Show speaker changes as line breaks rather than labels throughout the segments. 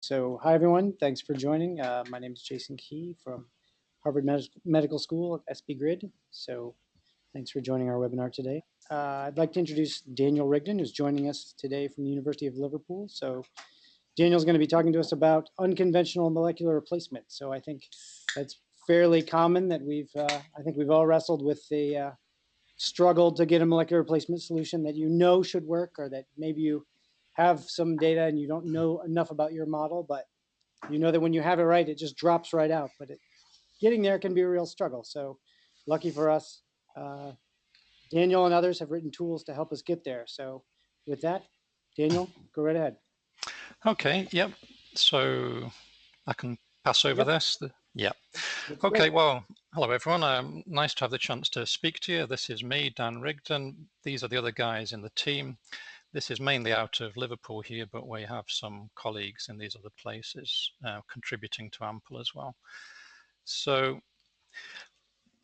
So, hi everyone, thanks for joining. My name is Jason Key from Harvard Medical School at SB Grid. So, thanks for joining our webinar today. I'd like to introduce Daniel Rigden, who's joining us today from the University of Liverpool. So, Daniel's going to be talking to us about unconventional molecular replacement. So, I think that's fairly common that I think we've all wrestled with the struggle to get a molecular replacement solution that you know should work, or that maybe you have some data and you don't know enough about your model, but you know that when you have it right, it just drops right out. But getting there can be a real struggle. So lucky for us, Daniel and others have written tools to help us get there. So with that, Daniel, go right ahead.
Okay, yep. So I can pass over this. Yeah. Okay,
great.
well, hello everyone. Nice to have the chance to speak to you. This is me, Dan Rigden. These are the other guys in the team. This is mainly out of Liverpool here, but we have some colleagues in these other places contributing to AMPL as well. So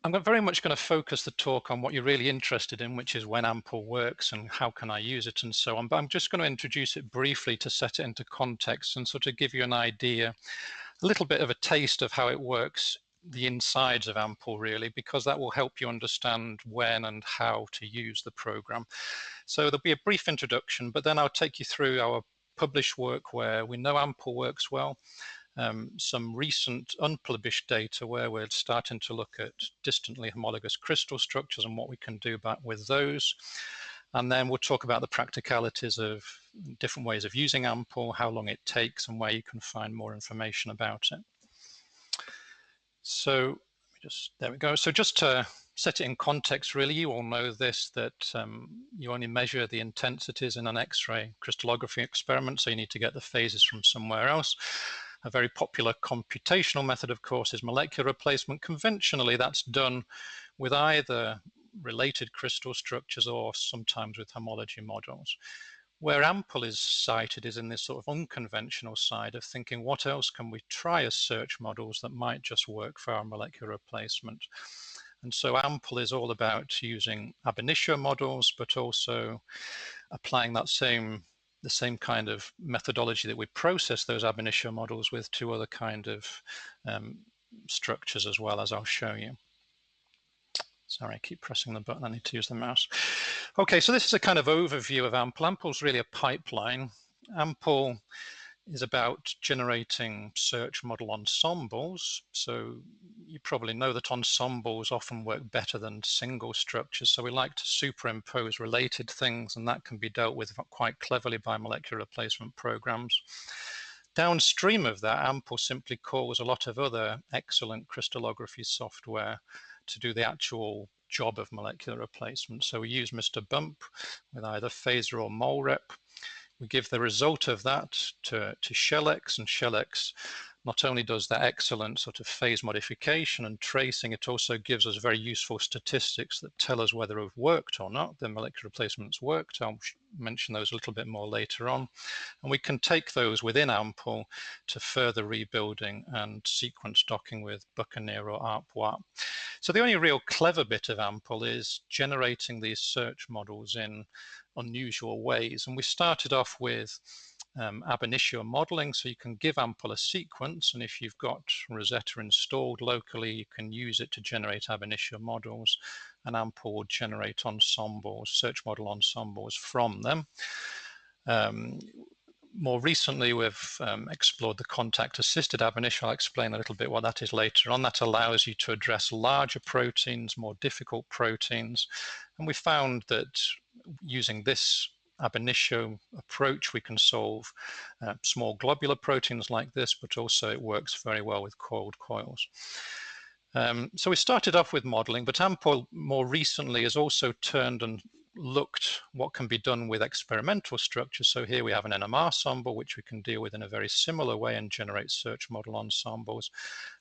I'm very much going to focus the talk on what you're really interested in, which is when AMPL works and how can I use it and so on. But I'm just going to introduce it briefly to set it into context and sort of give you an idea, a little bit of a taste of how it works, the insides of AMPL really, because that will help you understand when and how to use the program. So there'll be a brief introduction, but then I'll take you through our published work where we know AMPL works well, some recent unpublished data where we're starting to look at distantly homologous crystal structures and what we can do with those. And then we'll talk about the practicalities of different ways of using AMPL, how long it takes, and where you can find more information about it. So there we go. So just to set it in context, really, you all know this, that you only measure the intensities in an X-ray crystallography experiment, so you need to get the phases from somewhere else. A very popular computational method, of course, is molecular replacement. Conventionally, that's done with either related crystal structures or sometimes with homology models. Where AMPL is cited is in this sort of unconventional side of thinking, what else can we try as search models that might just work for our molecular replacement? And so AMPL is all about using ab initio models, but also applying that the same kind of methodology that we process those ab initio models with to other kind of structures as well, as I'll show you. Sorry, I keep pressing the button. I need to use the mouse. Okay, so this is a kind of overview of AMPL. AMPL is really a pipeline. AMPL is about generating search model ensembles. So you probably know that ensembles often work better than single structures. So we like to superimpose related things, and that can be dealt with quite cleverly by molecular replacement programs. Downstream of that, AMPL simply calls a lot of other excellent crystallography software to do the actual job of molecular replacement. So we use Mr. Bump with either phaser or molrep. We give the result of that to ShellX, and ShellX not only does that excellent sort of phase modification and tracing, it also gives us very useful statistics that tell us whether it worked or not. The molecular replacements worked. I'll mention those a little bit more later on. And we can take those within AMPL to further rebuilding and sequence docking with Buccaneer or ARP-WARP. So the only real clever bit of AMPL is generating these search models in unusual ways. And we started off with ab initio modeling, so you can give AMPL a sequence, and if you've got Rosetta installed locally, you can use it to generate ab initio models, and AMPL will generate ensembles, search model ensembles from them. More recently, we've explored the contact-assisted ab initio. I'll explain a little bit what that is later on. That allows you to address larger proteins, more difficult proteins, and we found that using this ab initio approach, we can solve small globular proteins like this, but also it works very well with coiled coils. So we started off with modeling, but AMPL more recently has also turned and looked what can be done with experimental structures. So here we have an NMR ensemble, which we can deal with in a very similar way and generate search model ensembles.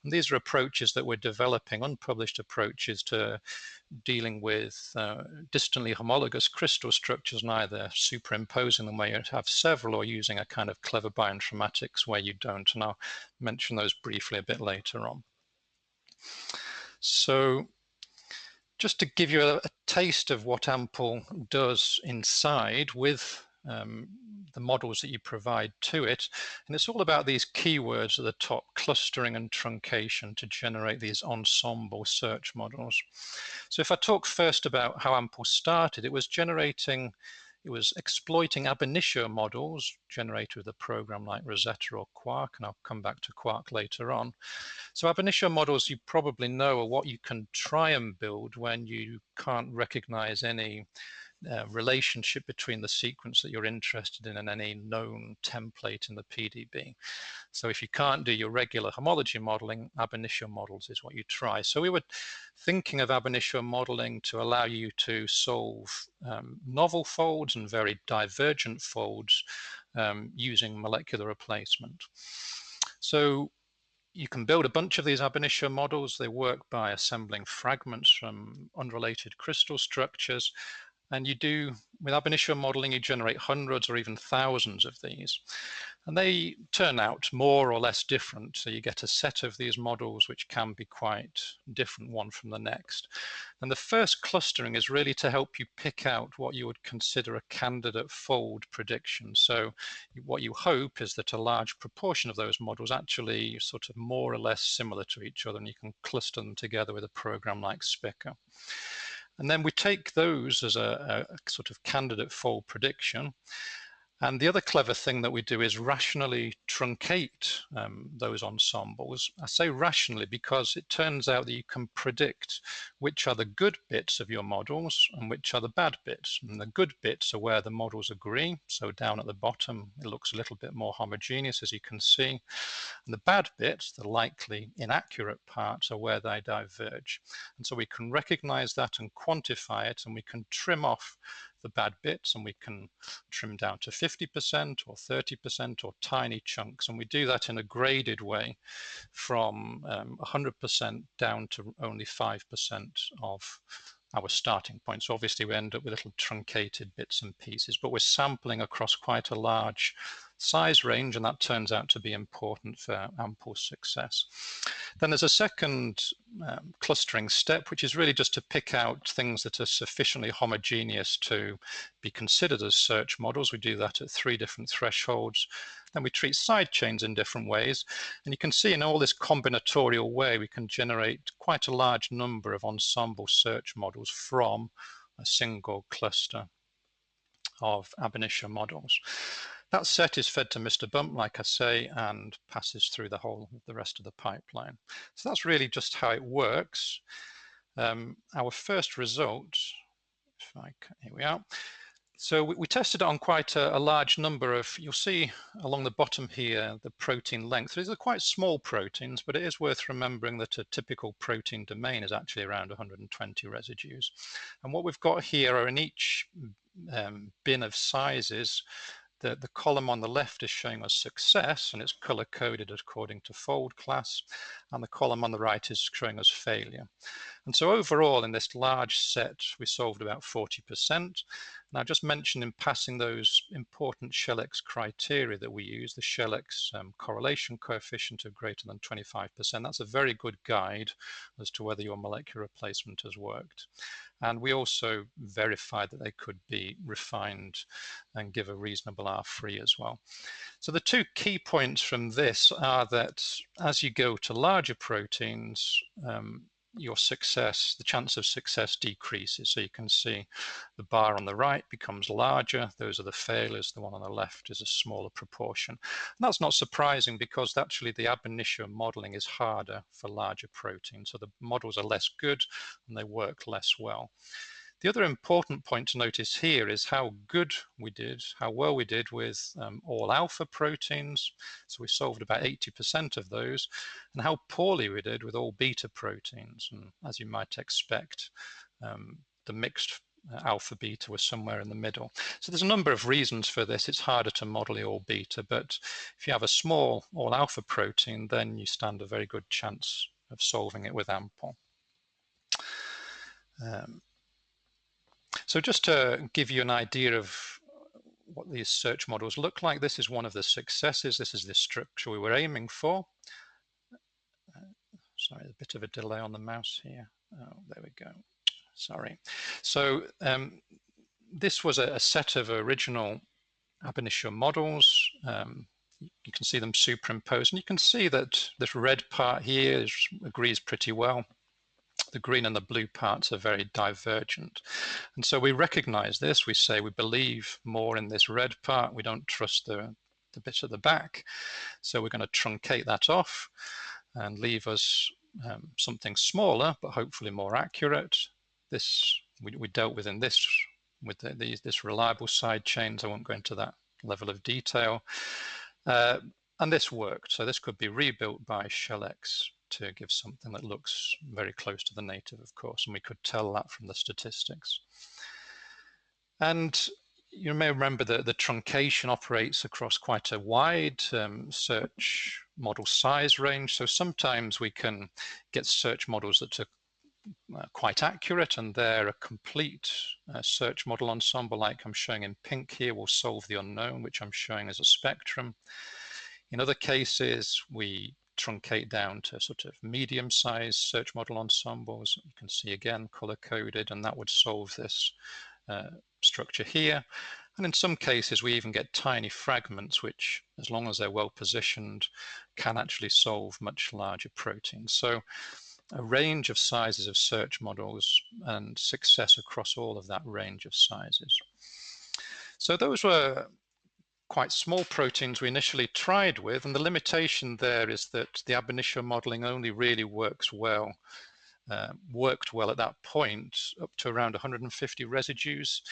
And these are approaches that we're developing, unpublished approaches to dealing with distantly homologous crystal structures, and either superimposing them where you have several, or using a kind of clever bioinformatics where you don't. And I'll mention those briefly a bit later on. So just to give you a taste of what AMPL does inside with the models that you provide to it. And it's all about these keywords at the top, clustering and truncation, to generate these ensemble search models. So if I talk first about how AMPL started, it was exploiting ab initio models generated with a program like Rosetta or Quark, and I'll come back to Quark later on. So ab initio models, you probably know, are what you can try and build when you can't recognize any relationship between the sequence that you're interested in and any known template in the PDB. So if you can't do your regular homology modeling, ab initio models is what you try. So we were thinking of ab initio modeling to allow you to solve novel folds and very divergent folds using molecular replacement. So you can build a bunch of these ab initio models. They work by assembling fragments from unrelated crystal structures. And you do, with ab initio modeling, you generate hundreds or even thousands of these. And they turn out more or less different. So you get a set of these models which can be quite different one from the next. And the first clustering is really to help you pick out what you would consider a candidate fold prediction. So what you hope is that a large proportion of those models actually sort of more or less similar to each other, and you can cluster them together with a program like Spica. And then we take those as a sort of candidate fold prediction. And the other clever thing that we do is rationally truncate those ensembles. I say rationally because it turns out that you can predict which are the good bits of your models and which are the bad bits. And the good bits are where the models agree. So down at the bottom, it looks a little bit more homogeneous, as you can see. And the bad bits, the likely inaccurate parts, are where they diverge. And so we can recognize that and quantify it, and we can trim off the bad bits, and we can trim down to 50% or 30% or tiny chunks. And we do that in a graded way from 100% down to only 5% of our starting point. So obviously we end up with little truncated bits and pieces, but we're sampling across quite a large size range, and that turns out to be important for AMPL success. Then there's a second clustering step, which is really just to pick out things that are sufficiently homogeneous to be considered as search models. We do that at 3 different thresholds. Then we treat side chains in different ways. And you can see in all this combinatorial way, we can generate quite a large number of ensemble search models from a single cluster of ab initio models. That set is fed to Mr. Bump, like I say, and passes through the whole of the rest of the pipeline. So that's really just how it works. Our first result, here we are. So we tested it on quite a large number of, you'll see along the bottom here, the protein length. These are quite small proteins, but it is worth remembering that a typical protein domain is actually around 120 residues. And what we've got here are in each bin of sizes, the column on the left is showing us success, and it's color-coded according to fold class, and the column on the right is showing us failure. And so overall, in this large set, we solved about 40%. And I just mentioned in passing those important Shell-X criteria that we use, the Shell-X correlation coefficient of greater than 25%. That's a very good guide as to whether your molecular replacement has worked. And we also verified that they could be refined and give a reasonable R3 as well. So the 2 key points from this are that as you go to larger proteins, your success, the chance of success decreases. So you can see the bar on the right becomes larger. Those are the failures. The one on the left is a smaller proportion. And that's not surprising because actually the ab initio modeling is harder for larger proteins. So the models are less good and they work less well. The other important point to notice here is how good we did, how well we did with all alpha proteins. So we solved about 80% of those, and how poorly we did with all beta proteins. And as you might expect, the mixed alpha beta was somewhere in the middle. So there's a number of reasons for this. It's harder to model the all beta, but if you have a small all alpha protein, then you stand a very good chance of solving it with AMPL. So just to give you an idea of what these search models look like, this is one of the successes. This is the structure we were aiming for. Sorry, a bit of a delay on the mouse here. Oh, there we go. Sorry. So this was a set of original ab initio models. You can see them superimposed, and you can see that this red part here agrees pretty well. The green and the blue parts are very divergent. And so we recognize this. We say we believe more in this red part. We don't trust the bit at the back. So we're going to truncate that off and leave us something smaller, but hopefully more accurate. This we dealt with in this, with this reliable side chains. I won't go into that level of detail. And this worked. So this could be rebuilt by ShellX to give something that looks very close to the native, of course, and we could tell that from the statistics. And you may remember that the truncation operates across quite a wide search model size range. So sometimes we can get search models that are quite accurate, and they're a complete search model ensemble, like I'm showing in pink here, will solve the unknown, which I'm showing as a spectrum. In other cases, we truncate down to sort of medium-sized search model ensembles. You can see again color-coded, and that would solve this structure here. And in some cases, we even get tiny fragments, which, as long as they're well positioned, can actually solve much larger proteins. So a range of sizes of search models and success across all of that range of sizes. So those were quite small proteins we initially tried with, and the limitation there is that the ab initio modeling only really worked well at that point up to around 150 residues.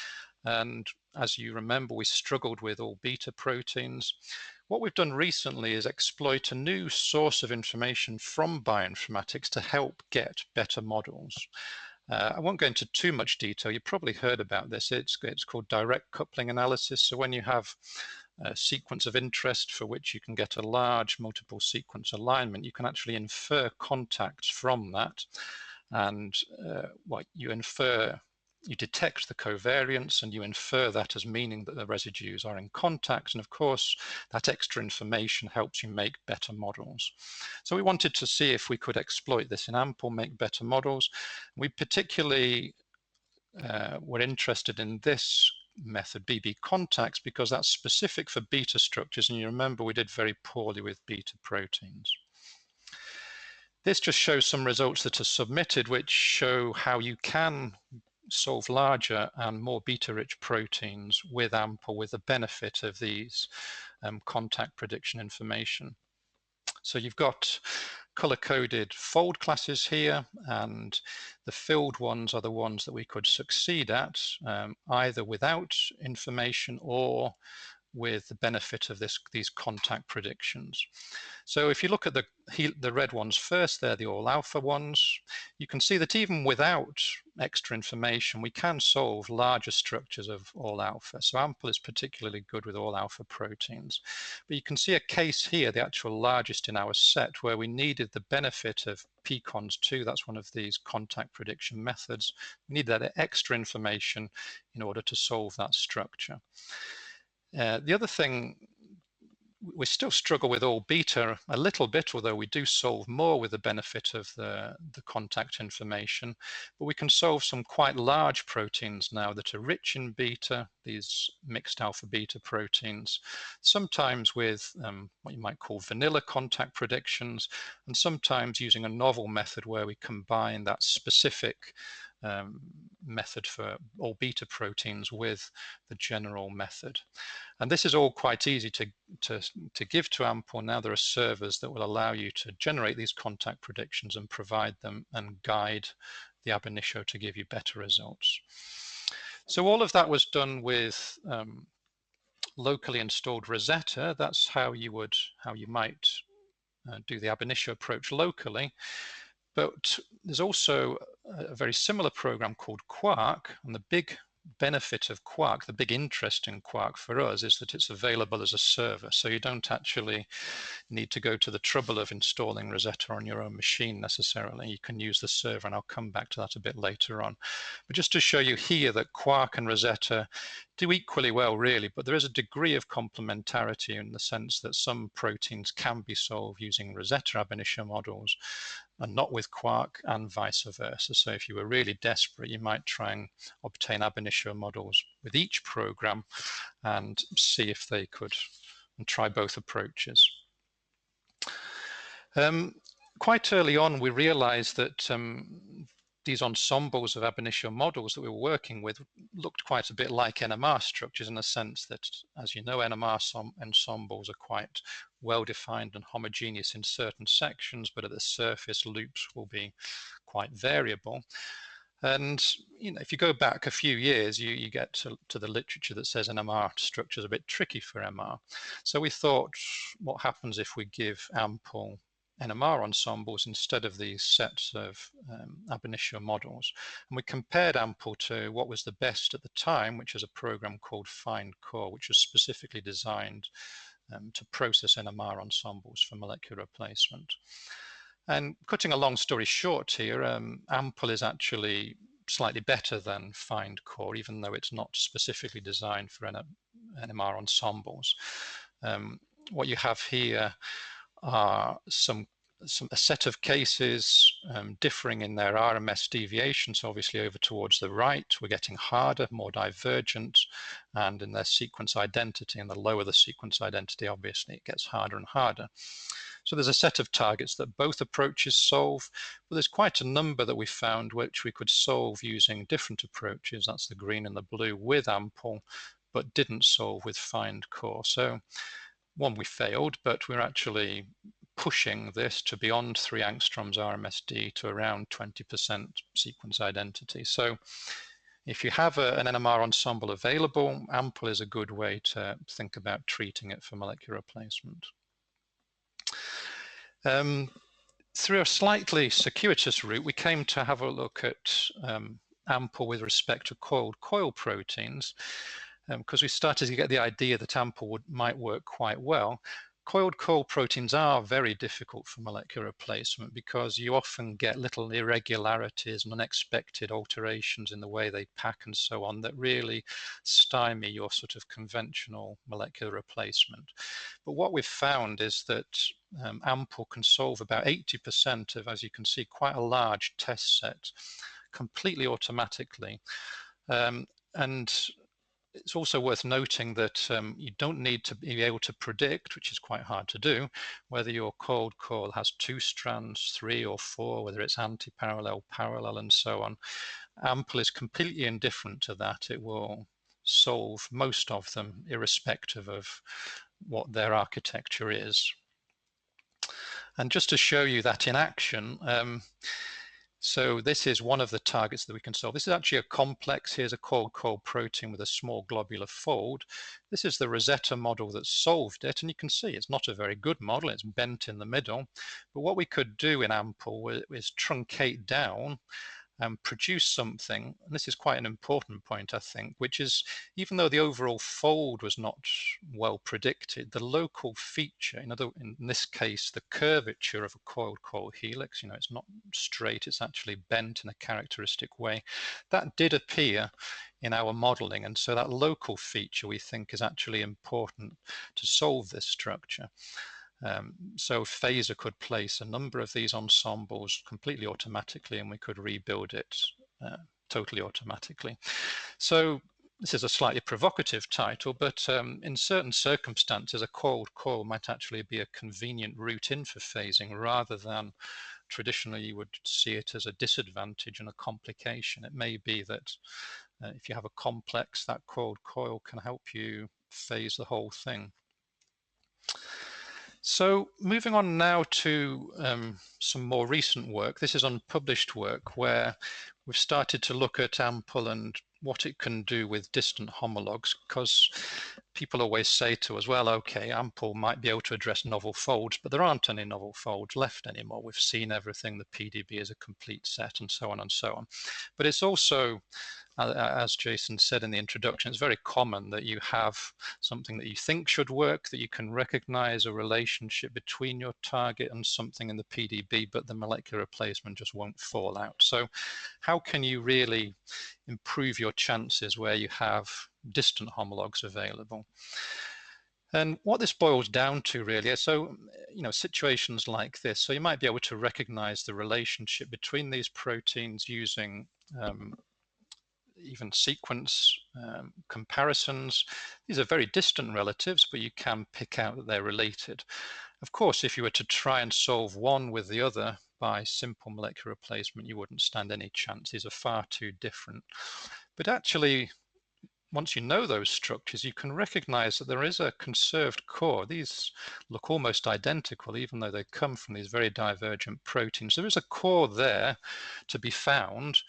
And as you remember, we struggled with all beta proteins. What we've done recently is exploit a new source of information from bioinformatics to help get better models. I won't go into too much detail. You've probably heard about this. It's called direct coupling analysis. So when you have a sequence of interest for which you can get a large multiple sequence alignment, you can actually infer contacts from that. And what you infer, you detect the covariance and you infer that as meaning that the residues are in contact. And of course, that extra information helps you make better models. So we wanted to see if we could exploit this in AMPL, make better models. We particularly were interested in this method, BB contacts, because that's specific for beta structures. And you remember we did very poorly with beta proteins. This just shows some results that are submitted, which show how you can solve larger and more beta-rich proteins with AMPL with the benefit of these contact prediction information. So you've got color-coded fold classes here, and the filled ones are the ones that we could succeed at, either without information or with the benefit of these contact predictions. So if you look at the red ones first, they're the all alpha ones. You can see that even without extra information, we can solve larger structures of all alpha. So AMPL is particularly good with all alpha proteins. But you can see a case here, the actual largest in our set, where we needed the benefit of PCONs 2. That's one of these contact prediction methods. We need that extra information in order to solve that structure. The other thing, we still struggle with all beta a little bit, although we do solve more with the benefit of the contact information. But we can solve some quite large proteins now that are rich in beta, these mixed alpha beta proteins, sometimes with what you might call vanilla contact predictions, and sometimes using a novel method where we combine that specific method for all beta proteins with the general method. And this is all quite easy to give to AMPL. Now there are servers that will allow you to generate these contact predictions and provide them and guide the ab initio to give you better results. So all of that was done with locally installed Rosetta. That's how you might do the ab initio approach locally. But there's also a very similar program called Quark, and the big benefit of Quark, the big interest in Quark for us, is that it's available as a server. So you don't actually need to go to the trouble of installing Rosetta on your own machine necessarily. You can use the server, and I'll come back to that a bit later on. But just to show you here that Quark and Rosetta do equally well, really, but there is a degree of complementarity in the sense that some proteins can be solved using Rosetta ab initio models and not with quark, and vice versa. So if you were really desperate, you might try and obtain ab initio models with each program and see if they could, and try both approaches. Quite early on, we realized that these ensembles of ab initio models that we were working with looked quite a bit like NMR structures, in the sense that, as you know, NMR ensembles are quite well defined and homogeneous in certain sections, but at the surface loops will be quite variable. And if you go back a few years, you get to the literature that says NMR structure is a bit tricky for MR. So we thought, what happens if we give ample NMR ensembles instead of these sets of ab initio models? And we compared ample to what was the best at the time, which is a program called FindCore, which was specifically designed to process NMR ensembles for molecular replacement. And cutting a long story short here, ample is actually slightly better than FindCore, even though it's not specifically designed for NMR ensembles. What you have here are a set of cases differing in their RMS deviation. So obviously over towards the right, we're getting harder, more divergent, and in their sequence identity, and the lower the sequence identity, obviously it gets harder and harder. So there's a set of targets that both approaches solve, but there's quite a number that we found which we could solve using different approaches. That's the green and the blue with ample, but didn't solve with FindCore. So one, we failed, but we're actually pushing this to beyond 3 angstroms RMSD to around 20% sequence identity. So if you have an NMR ensemble available, ample is a good way to think about treating it for molecular replacement. Through a slightly circuitous route, we came to have a look at ample with respect to coiled coil proteins, because we started to get the idea that ample might work quite well. Coiled coil proteins are very difficult for molecular replacement because you often get little irregularities and unexpected alterations in the way they pack and so on that really stymie your sort of conventional molecular replacement. But what we've found is that ample can solve about 80% of, as you can see, quite a large test set completely automatically. And it's also worth noting that you don't need to be able to predict, which is quite hard to do, whether your coiled coil has 2 strands, 3 or 4, whether it's anti-parallel, parallel, and so on. Ample is completely indifferent to that. It will solve most of them irrespective of what their architecture is. And just to show you that in action, so this is one of the targets that we can solve. This is actually a complex. Here's a coiled coil protein with a small globular fold. This is the Rosetta model that solved it, and you can see it's not a very good model. It's bent in the middle. But what we could do in ample is truncate down and produce something, and this is quite an important point, I think, which is, even though the overall fold was not well predicted, the local feature, in this case, the curvature of a coiled coil helix, it's not straight, it's actually bent in a characteristic way, that did appear in our modeling. And so that local feature, we think, is actually important to solve this structure. So Phaser could place a number of these ensembles completely automatically, and we could rebuild it totally automatically. So this is a slightly provocative title, but in certain circumstances, a coiled coil might actually be a convenient route in for phasing, rather than traditionally you would see it as a disadvantage and a complication. It may be that if you have a complex, that coiled coil can help you phase the whole thing. So moving on now to some more recent work. This is unpublished work where we've started to look at ample and what it can do with distant homologs, because people always say to us, well, okay, ample might be able to address novel folds, but there aren't any novel folds left anymore. We've seen everything. The PDB is a complete set, and so on and so on. But it's also, as Jason said in the introduction, it's very common that you have something that you think should work, that you can recognize a relationship between your target and something in the PDB, but the molecular replacement just won't fall out. So how can you really improve your chances where you have distant homologs available. And what this boils down to really is, so, situations like this, so you might be able to recognize the relationship between these proteins using even sequence comparisons. These are very distant relatives, but you can pick out that they're related. Of course, if you were to try and solve one with the other by simple molecular replacement, you wouldn't stand any chance. These are far too different. But actually, once you know those structures, you can recognize that there is a conserved core. These look almost identical, even though they come from these very divergent proteins. There is a core there to be found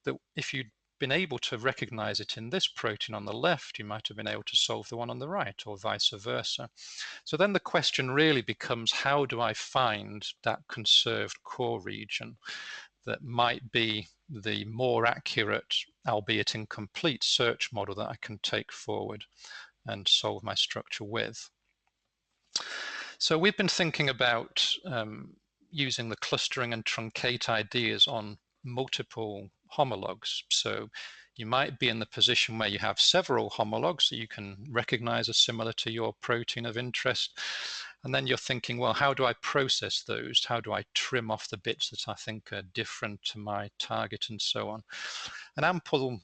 that if you'd been able to recognize it in this protein on the left, you might have been able to solve the one on the right, or vice versa. So then the question really becomes, how do I find that conserved core region that might be the more accurate, albeit incomplete, search model that I can take forward and solve my structure with? So we've been thinking about using the clustering and truncate ideas on multiple homologs. So you might be in the position where you have several homologs that you can recognize as similar to your protein of interest. And then you're thinking, well, how do I process those? How do I trim off the bits that I think are different to my target and so on? And AMPL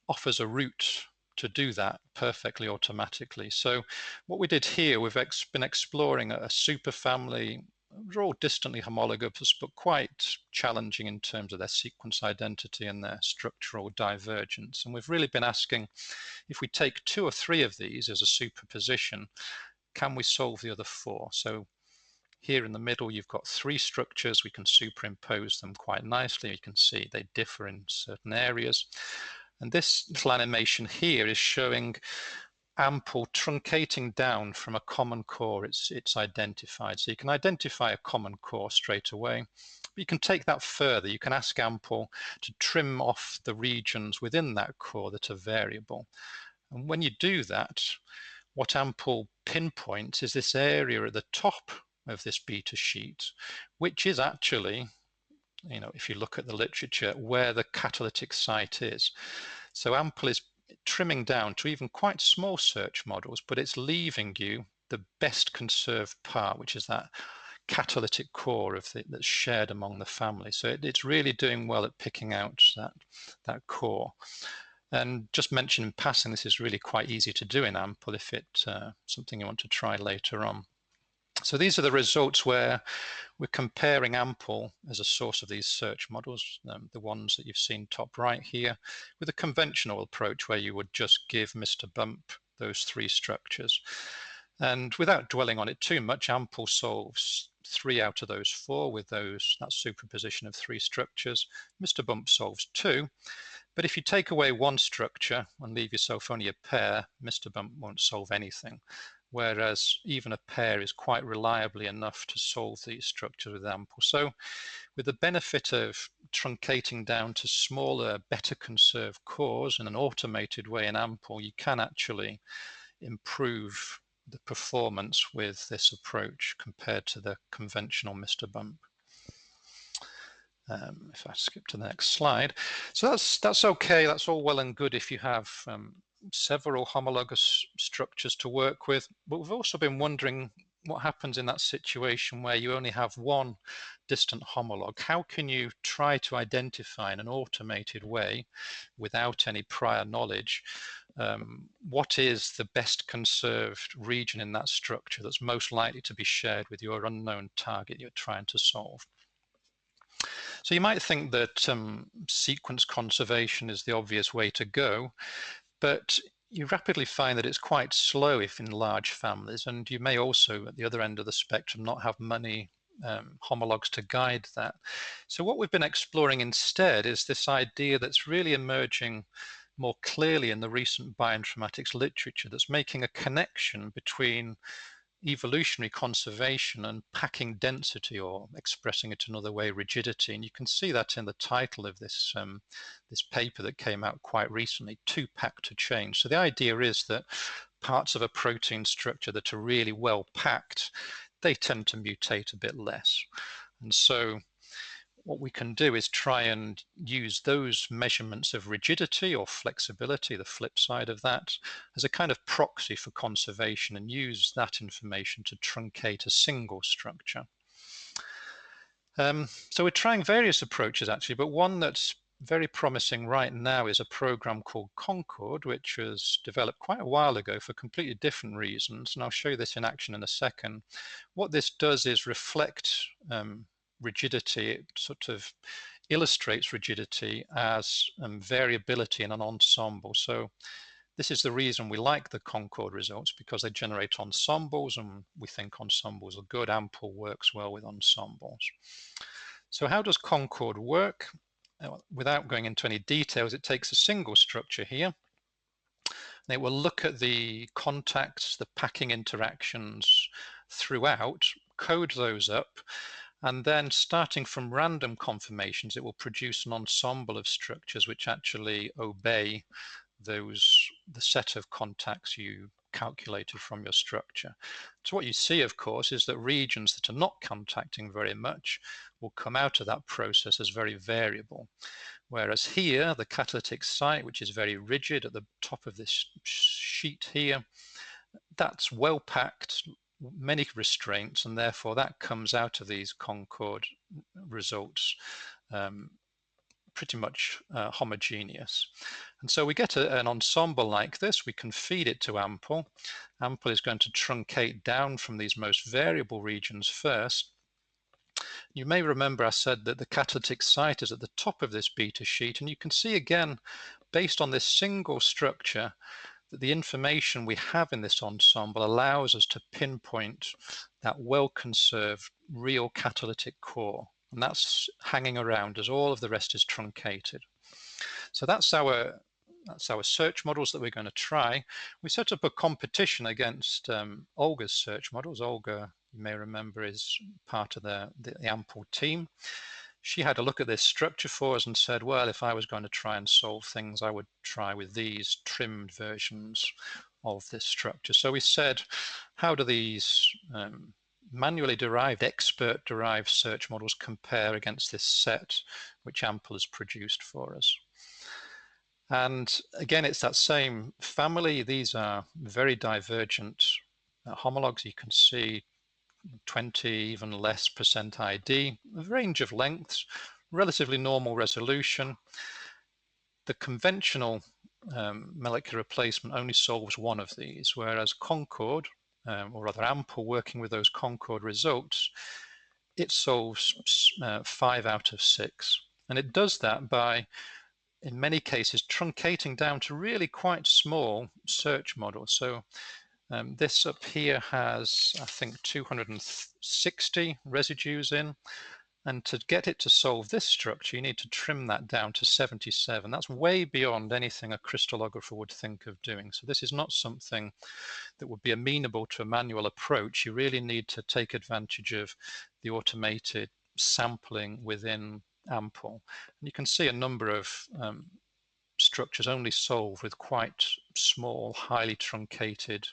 offers a route to do that perfectly automatically. So what we did here, we've been exploring a superfamily. They're all distantly homologous, but quite challenging in terms of their sequence identity and their structural divergence. And we've really been asking, if we take 2 or 3 of these as a superposition, can we solve the other 4? So here in the middle, you've got 3 structures. We can superimpose them quite nicely. You can see they differ in certain areas. And this little animation here is showing AMPL truncating down from a common core it's identified. So you can identify a common core straight away. But you can take that further. You can ask AMPL to trim off the regions within that core that are variable. And when you do that, what AMPL pinpoints is this area at the top of this beta sheet, which is actually, if you look at the literature, where the catalytic site is. So AMPL is trimming down to even quite small search models, but it's leaving you the best conserved part, which is that catalytic core that's shared among the family. So it's really doing well at picking out that core. And just mention in passing, this is really quite easy to do in AMPL if it's something you want to try later on. So these are the results where we're comparing AMPL as a source of these search models, the ones that you've seen top right here, with a conventional approach where you would just give Mr. Bump those 3 structures. And without dwelling on it too much, AMPL solves 3 out of those 4 with that superposition of 3 structures. Mr. Bump solves 2. But if you take away 1 structure and leave yourself only a pair, Mr. Bump won't solve anything. Whereas even a pair is quite reliably enough to solve these structures with AMPL. So with the benefit of truncating down to smaller, better conserved cores in an automated way in AMPL, you can actually improve the performance with this approach compared to the conventional Mr. Bump. If I skip to the next slide. So that's okay, that's all well and good if you have several homologous structures to work with, but we've also been wondering what happens in that situation where you only have 1 distant homolog. How can you try to identify in an automated way, without any prior knowledge, what is the best conserved region in that structure that's most likely to be shared with your unknown target you're trying to solve? So you might think that sequence conservation is the obvious way to go, but you rapidly find that it's quite slow if in large families, and you may also, at the other end of the spectrum, not have many homologs to guide that. So what we've been exploring instead is this idea that's really emerging more clearly in the recent bioinformatics literature, that's making a connection between evolutionary conservation and packing density, or expressing it another way, rigidity. And you can see that in the title of this this paper that came out quite recently, Too Packed to Change. So the idea is that parts of a protein structure that are really well packed, they tend to mutate a bit less. And so what we can do is try and use those measurements of rigidity or flexibility, the flip side of that, as a kind of proxy for conservation, and use that information to truncate a single structure. So we're trying various approaches actually, but one that's very promising right now is a program called Concord, which was developed quite a while ago for completely different reasons, and I'll show you this in action in a second. What this does is reflect rigidity. It sort of illustrates rigidity as variability in an ensemble. So this is the reason we like the Concord results, because they generate ensembles, and we think ensembles are good. AMPLE works well with ensembles. So how does Concord work? Without going into any details, it takes a single structure here. And it will look at the contacts, the packing interactions throughout, code those up, and then starting from random conformations, it will produce an ensemble of structures which actually obey the set of contacts you calculated from your structure. So what you see, of course, is that regions that are not contacting very much will come out of that process as very variable. Whereas here, the catalytic site, which is very rigid at the top of this sheet here, that's well packed, many restraints, and therefore that comes out of these Concord results pretty much homogeneous. And so we get an ensemble like this. We can feed it to AMPLE. AMPLE is going to truncate down from these most variable regions first. You may remember I said that the catalytic site is at the top of this beta sheet, and you can see again, based on this single structure, that the information we have in this ensemble allows us to pinpoint that well-conserved real catalytic core. And that's hanging around as all of the rest is truncated. So that's our search models that we're going to try. We set up a competition against Olga's search models. Olga, you may remember, is part of the AMPLE team. She had a look at this structure for us and said, well, if I was going to try and solve things, I would try with these trimmed versions of this structure. So we said, how do these manually derived, expert derived search models compare against this set which AMPLE has produced for us? And again, it's that same family. These are very divergent homologs. You can see 20, even less % ID, a range of lengths, relatively normal resolution. The conventional molecular replacement only solves one of these, whereas Concord, or rather AMPLE, working with those Concord results, it solves 5 out of 6. And it does that by, in many cases, truncating down to really quite small search models. So this up here has, I think, 260 residues in. And to get it to solve this structure, you need to trim that down to 77. That's way beyond anything a crystallographer would think of doing. So this is not something that would be amenable to a manual approach. You really need to take advantage of the automated sampling within AMPLE. And you can see a number of structures only solved with quite small, highly truncated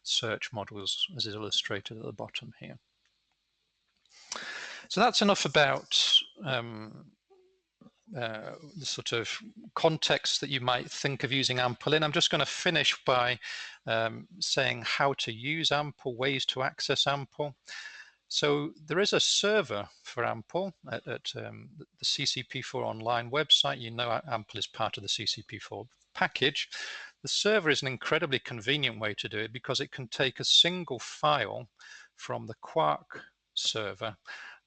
search models, as is illustrated at the bottom here. So that's enough about the sort of context that you might think of using AMPLE in. I'm just going to finish by saying how to use AMPLE, ways to access AMPLE. So there is a server for AMPLE at the CCP4 online website. You know AMPLE is part of the CCP4 package. The server is an incredibly convenient way to do it because it can take a single file from the Quark server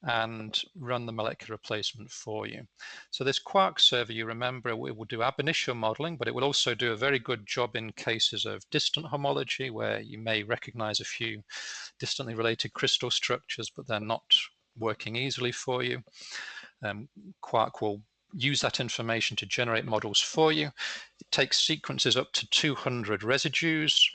and run the molecular replacement for you. So this Quark server, you remember, it will do ab initio modeling, but it will also do a very good job in cases of distant homology, where you may recognize a few distantly related crystal structures, but they're not working easily for you. Quark will use that information to generate models for you. It takes sequences up to 200 residues.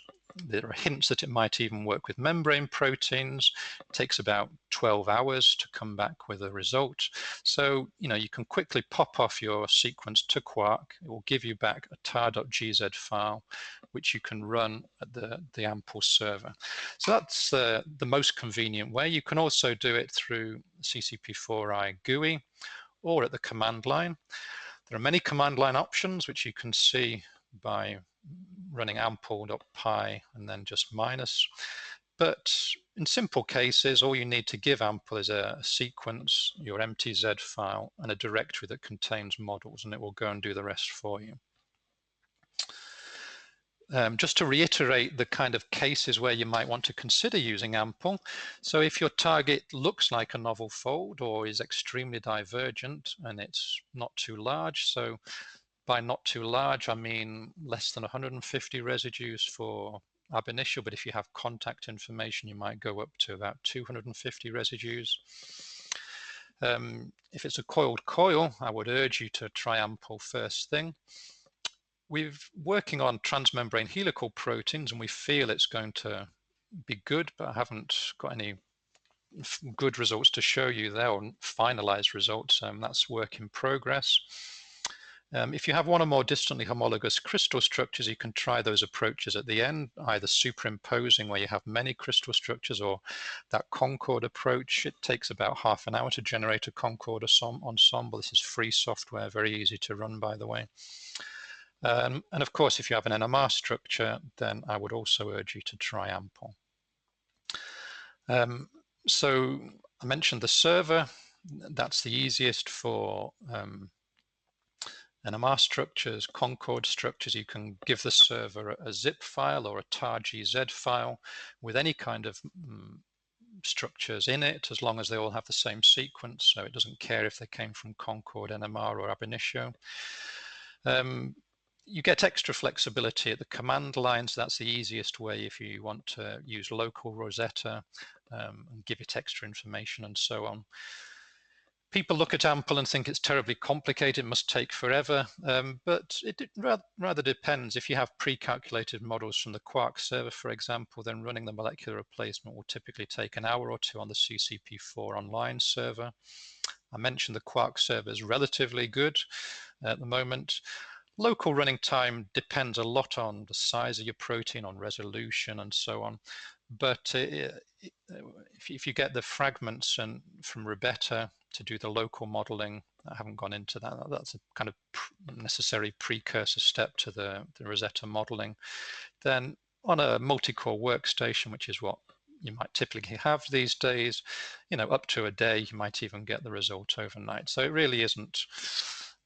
There are hints that it might even work with membrane proteins. It takes about 12 hours to come back with a result. So, you can quickly pop off your sequence to Quark. It will give you back a tar.gz file, which you can run at the AMPLE server. So that's the most convenient way. You can also do it through CCP4i GUI, or at the command line. There are many command line options, which you can see by running ample.py and then just minus. But in simple cases, all you need to give ample is a sequence, your MTZ file, and a directory that contains models, and it will go and do the rest for you. Just to reiterate the kind of cases where you might want to consider using ample. So if your target looks like a novel fold or is extremely divergent and it's not too large, so by not too large, I mean less than 150 residues for ab initio, but if you have contact information, you might go up to about 250 residues. If it's a coiled coil, I would urge you to try ample first thing. We're working on transmembrane helical proteins, and we feel it's going to be good, but I haven't got any good results to show you there, or finalized results. That's work in progress. If you have one or more distantly homologous crystal structures, you can try those approaches at the end, either superimposing where you have many crystal structures, or that Concord approach. It takes about half an hour to generate a Concord ensemble. This is free software, very easy to run, by the way. And of course, if you have an NMR structure, then I would also urge you to try ample. So I mentioned the server. That's the easiest for NMR structures, Concord structures. You can give the server a zip file or a tar.gz file with any kind of structures in it, as long as they all have the same sequence. So it doesn't care if they came from Concord, NMR, or ab initio. You get extra flexibility at the command line, so that's the easiest way if you want to use local Rosetta and give it extra information and so on. People look at ample and think it's terribly complicated, it must take forever, but it rather depends. If you have pre-calculated models from the Quark server, for example, then running the molecular replacement will typically take an hour or two on the CCP4 online server. I mentioned the Quark server is relatively good at the moment. Local running time depends a lot on the size of your protein, on resolution, and so on. But if you get the fragments from Rosetta to do the local modeling, I haven't gone into that. That's a kind of necessary precursor step to the Rosetta modeling. Then on a multi-core workstation, which is what you might typically have these days, up to a day, you might even get the result overnight. So it really isn't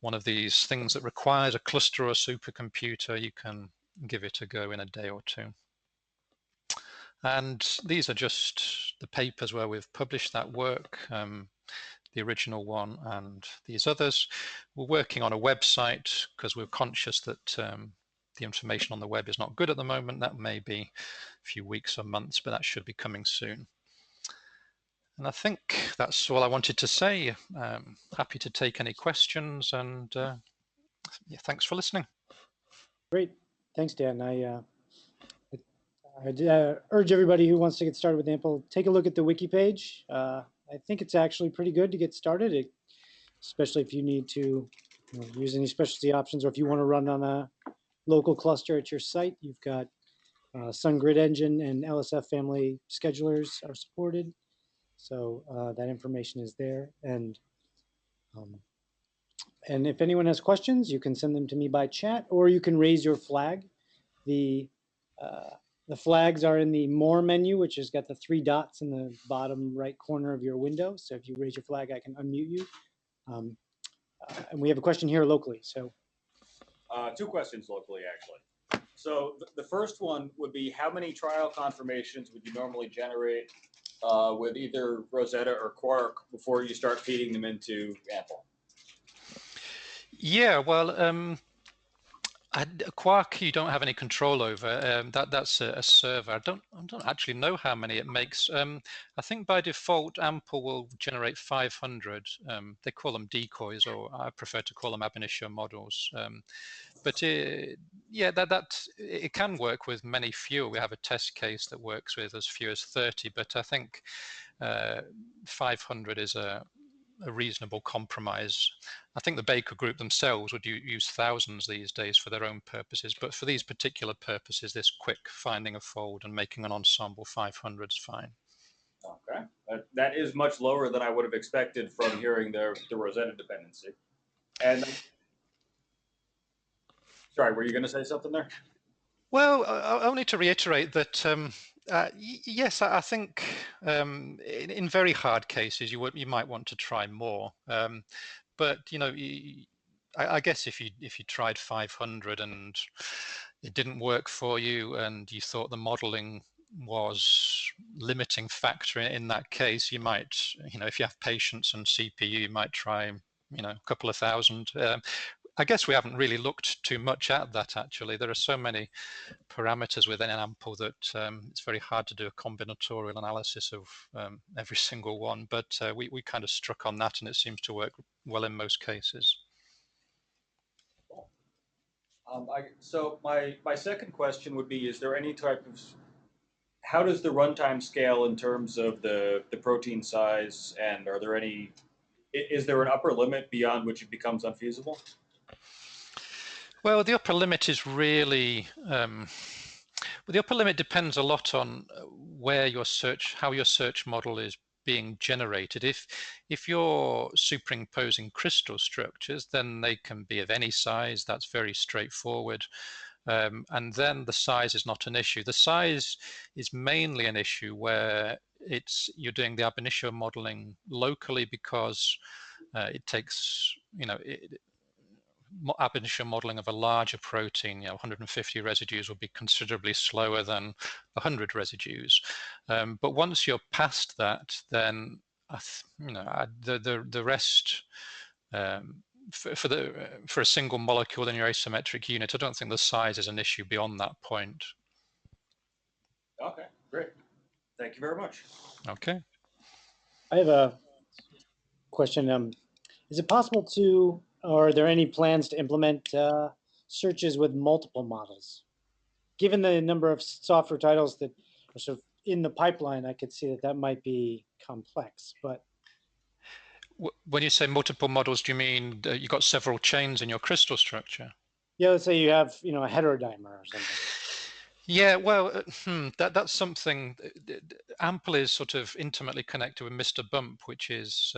one of these things that requires a cluster or a supercomputer. You can give it a go in a day or two. And these are just the papers where we've published that work, the original one and these others. We're working on a website because we're conscious that the information on the web is not good at the moment. That may be a few weeks or months, but that should be coming soon. And I think that's all I wanted to say. Happy to take any questions, and yeah, thanks for listening.
Great. Thanks, Dan. I urge everybody who wants to get started with ample, take a look at the wiki page. I think it's actually pretty good to get started, especially if you need to use any specialty options, or if you want to run on a local cluster at your site. You've got Sun Grid Engine and LSF family schedulers are supported. So that information is there. And if anyone has questions, you can send them to me by chat, or you can raise your flag. The flags are in the More menu, which has got the 3 dots in the bottom right corner of your window. So if you raise your flag, I can unmute you. And we have a question here locally. So
2 questions locally, actually. So the first one would be, how many trial confirmations would you normally generate with either Rosetta or Quark before you start feeding them into ample?
Yeah, well, Quark you don't have any control over. That's a server. I don't actually know how many it makes. I think by default ample will generate 500. They call them decoys, or I prefer to call them ab initio models. But yeah, it can work with many fewer. We have a test case that works with as few as 30, but I think 500 is a reasonable compromise. I think the Baker group themselves would use thousands these days for their own purposes, but for these particular purposes, this quick finding a fold and making an ensemble 500 is fine.
Okay. That is much lower than I would have expected from hearing the Rosetta dependency. And sorry, were you going to say something there?
Well, only to reiterate that yes, I think in very hard cases you might want to try more, but I guess if you tried 500 and it didn't work for you, and you thought the modeling was limiting factor in that case, you might, if you have patience and CPU, you might try, a couple of thousand. I guess we haven't really looked too much at that, actually. There are so many parameters within an ample that it's very hard to do a combinatorial analysis of every single one, but we kind of struck on that, and it seems to work well in most cases.
So my second question would be, is there any type of, how does the runtime scale in terms of the protein size, and are there any, is there an upper limit beyond which it becomes unfeasible?
Well, the upper limit is really, the upper limit depends a lot on where your search, how your search model is being generated. If you're superimposing crystal structures, then they can be of any size. That's very straightforward. And then the size is not an issue. The size is mainly an issue where you're doing the ab initio modeling locally, because it takes, ab initio modeling of a larger protein, 150 residues will be considerably slower than 100 residues. But once you're past that, then the rest, for a single molecule in your asymmetric unit, I don't think the size is an issue beyond that point.
Okay, great. Thank you very much.
Okay.
I have a question. Is it possible to, or are there any plans to implement searches with multiple models? Given the number of software titles that are sort of in the pipeline, I could see that might be complex, but.
When you say multiple models, do you mean you've got several chains in your crystal structure?
Yeah, let's say you have, a heterodimer or something.
Yeah, well, that's something. Ample is sort of intimately connected with Mr. Bump, which is,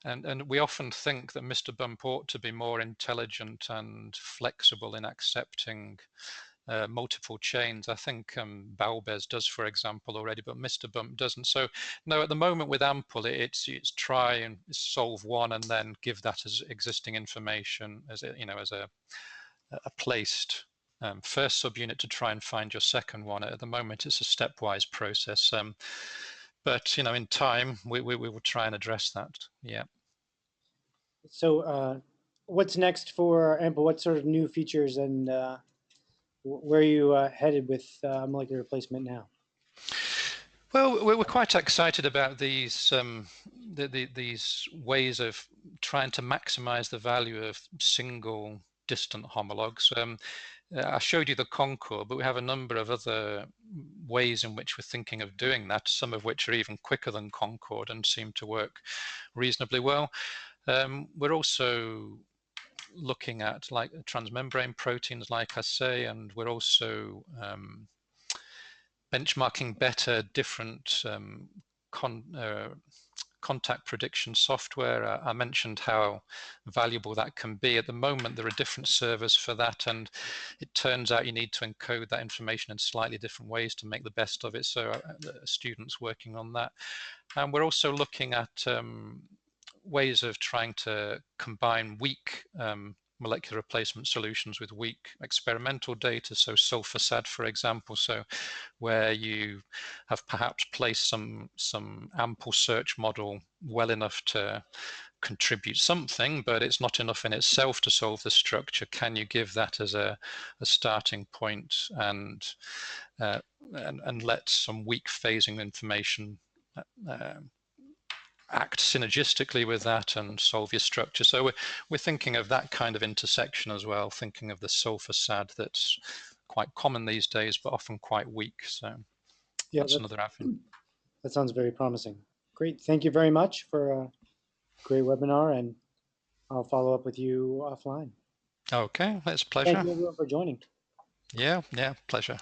and we often think that Mr. Bump ought to be more intelligent and flexible in accepting multiple chains. I think Balbez does, for example, already, but Mr. Bump doesn't. So no, at the moment with Ample, it's try and solve one and then give that as existing information as a placed first subunit to try and find your second one. At the moment, it's a stepwise process, but in time we will try and address that. Yeah.
So what's next for Ample? What sort of new features, and where are you headed with molecular replacement now?
Well, we're quite excited about these these ways of trying to maximize the value of single distant homologs. I showed you the Concord, but we have a number of other ways in which we're thinking of doing that, some of which are even quicker than Concord and seem to work reasonably well. We're also looking at like transmembrane proteins, like I say, and we're also benchmarking better different contact prediction software. I mentioned how valuable that can be. At the moment, there are different servers for that, and it turns out you need to encode that information in slightly different ways to make the best of it. So students working on that. And we're also looking at ways of trying to combine weak molecular replacement solutions with weak experimental data. So sulfur SAD, for example, so where you have perhaps placed some ample search model well enough to contribute something, but it's not enough in itself to solve the structure. Can you give that as a starting point and let some weak phasing information act synergistically with that and solve your structure? So we're thinking of that kind of intersection as well, thinking of the sulfur SAD that's quite common these days, but often quite weak. So yeah, that's another avenue.
That sounds very promising. Great. Thank you very much for a great webinar, and I'll follow up with you offline.
Okay, that's a pleasure.
Thank you everyone for joining.
Yeah, pleasure.